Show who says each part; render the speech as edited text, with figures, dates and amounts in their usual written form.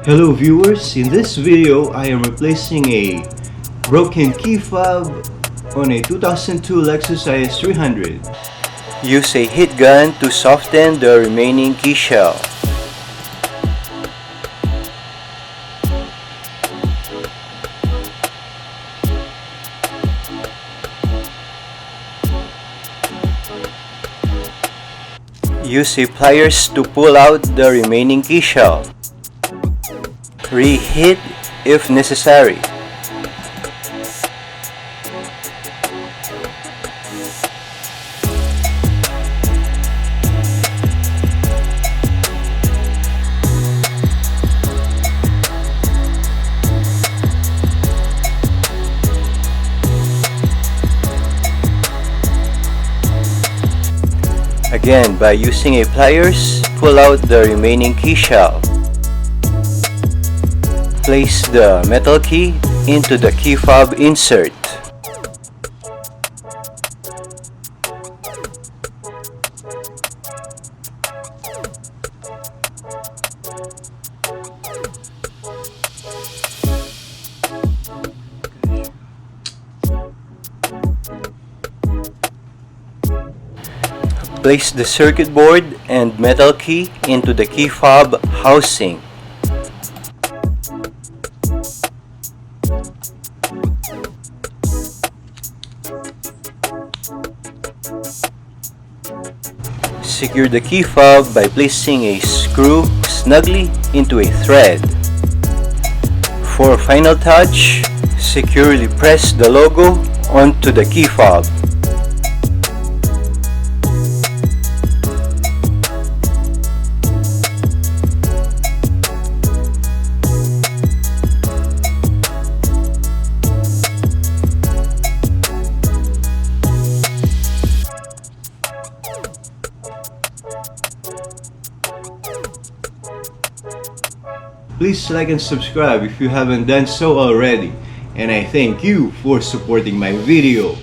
Speaker 1: Hello viewers, in this video I am replacing a broken key fob on a 2002 Lexus IS 300.
Speaker 2: Use a heat gun to soften the remaining key shell. Use a pliers to pull out the remaining key shell. Reheat if necessary. Again, by using a pliers, pull out the remaining key shell. Place the metal key into the key fob insert. Place the circuit board and metal key into the key fob housing. Secure the key fob by placing a screw snugly into a thread. For final touch, securely press the logo onto the key fob.
Speaker 1: Please like and subscribe if you haven't done so already, and I thank you for supporting my video.